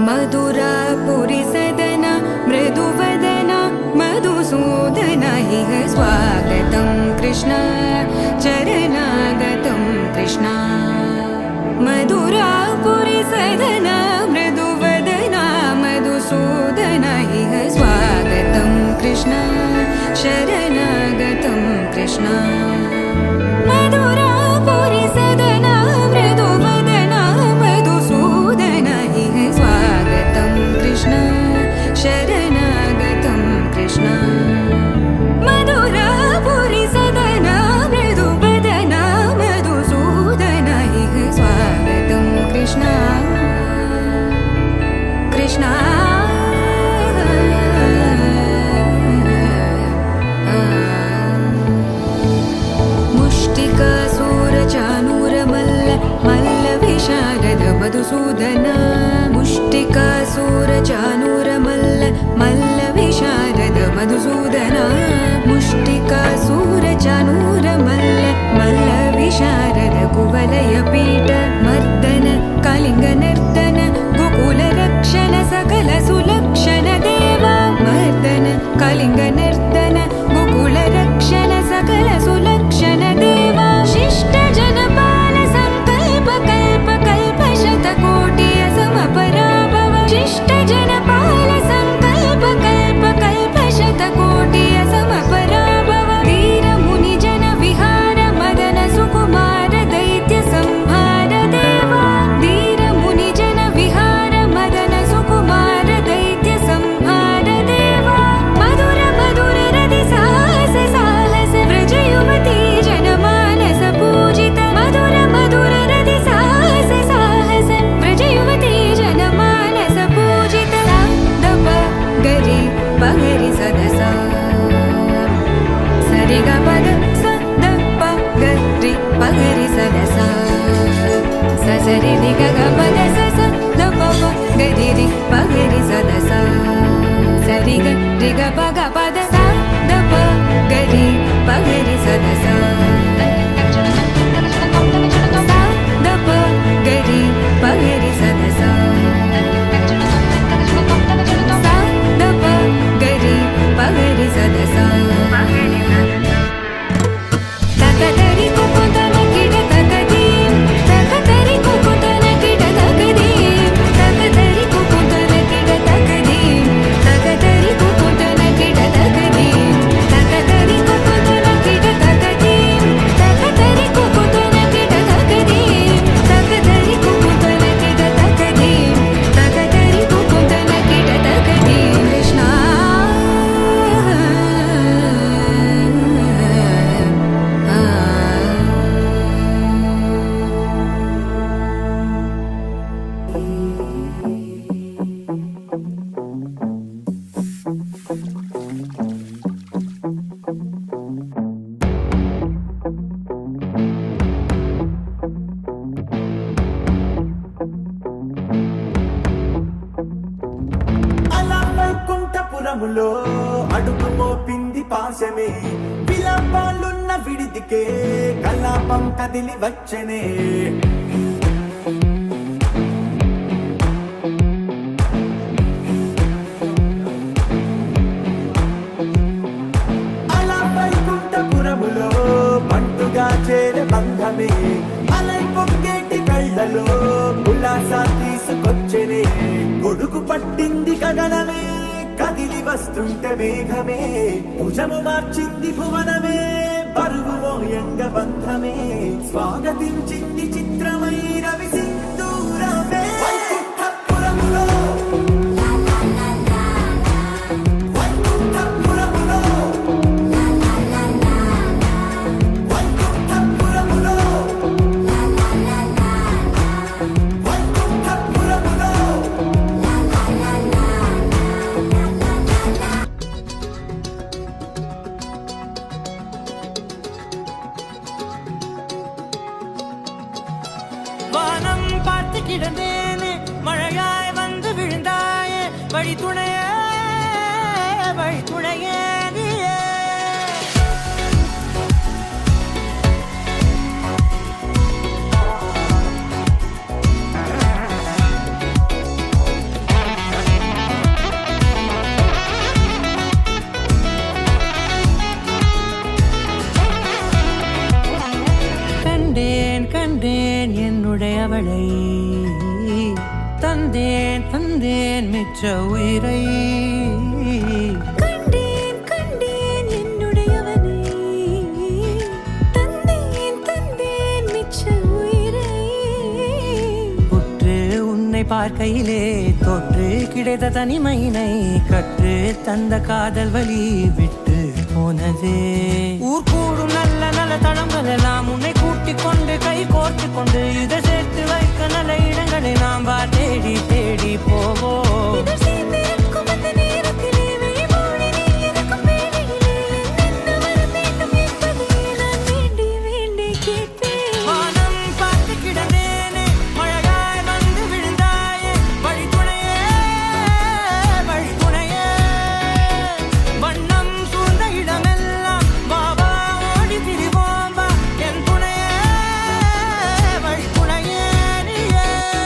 मधुरापुरी सदना मृदुवदना मधुसूदना इह स्वागतं कृष्ण चरणागतं कृष्ण मधुरापुरी सदना मृदुवदना मधुसूदना इह स्वागतं कृष्ण शरणागतं कृष्ण मधुरापुरी सदना मृदुवदना मधुसूदना इह स्वागतं कृष्ण शरणागतं कृष्ण मधुरापुरी सदना मृदुवदना मधुसूदना इह स्वागतं कृष्ण कृष्ण मुष्टिकासूरचानूरमल्ल मल्लविशारद मधुसूदना मुष्टिकासूरचानूरमल्ल मल्लविशारद मधुसूदना मुष्टिकासूरचानूरमल्ल मल्लविशारद कुवलयपीठ मर्दन कलिङ्गनर्तन गोकुलरक्षण सकल सुलक्षण देवा मर्दन कलिङ्गनर्तन गोकुलरक्षण सकल सुलक्षण देवा शिष्ट जनपाल संकल्प कल्प कल्प शतकोटि असमपराभव शिष्ट जनपाल संकल्प कल्प कल्प शतकोटि असमपराभव वीर मुनि जन विहार मदन सुकुमार दैत्य संहार देवा वीर मुनि जन विहार मदन सुकुमार दैत्य संहार देवा मधुर मधुर रति साहस साहस व्रज युवती जनमानस पूजित मधुर मधुर रति साहस साहस व्रज युवती जनमानस पूजित दप गरि पगरि सदसा सरि ग पद स द प गरि पगरि सदसा स सरि रि ग ग पद स स द प प गरि रि पगरि सदसा सरि ग रि ग प ग पद स द प गरि पगरि सदसा द प गरि पगरि सदसा द प गरि पगरि सदसा तकतरि कुकुतन किट तकदीम तकतरि कुकुतन किट तकदीम तकतरि कुकुतन किट तकदीम तकतरि कुकुतन किट तकदीम तकतरि कुकुतन किट तकदीम तकतरि कुकुतन किट तकदीम तकतरि कुकुतन किट तकदीम तकतरि कुकुतन किट तकदीम कृष्ण అలా వైకుంఠపురములో అడుగు మోపింది పాశమే విలాపాలున్న విడిదికే కలాపం కదిలి వచ్చనే అలా వైకుంఠపురములో పండుగా చేరే బంధమే అలై పొంగేటి కళ్ళలో ఉల్లాసా తీసుకొచ్చనే గొడుగు పట్టింది గగనమే కదిలి వస్తుంటే మేఘమే భుజము మార్చింది భువనమే బరువు మోయంగ బంధమే స్వాగతించింది చిత్రమై రవి సింధూరమే వైకుంఠపురములో వైకుంఠపురములో వైకుంఠపురములో వైకుంఠపురములో வானம் பார்த்து கிடந்தேனே மழையாய் வந்து விழுந்தாயே வழி துணையே நீயே கண்டேன் என்னுடையவளை, தந்தேன் தந்தேன் மிச்ச உயிரை. கண்டேன் கண்டேன் என்னுடையவனை, தந்தேன் தந்தேன் மிச்ச உயிரை. உற்று உன்னை பார்க்கையிலே தொற்று கிடைத்த தனிமையினை கற்று தந்த காதல் வழி விட்டு போனதே. ஊர் கூடும் நல்ல நல்ல தளங்கள் எல்லாம் உன்னை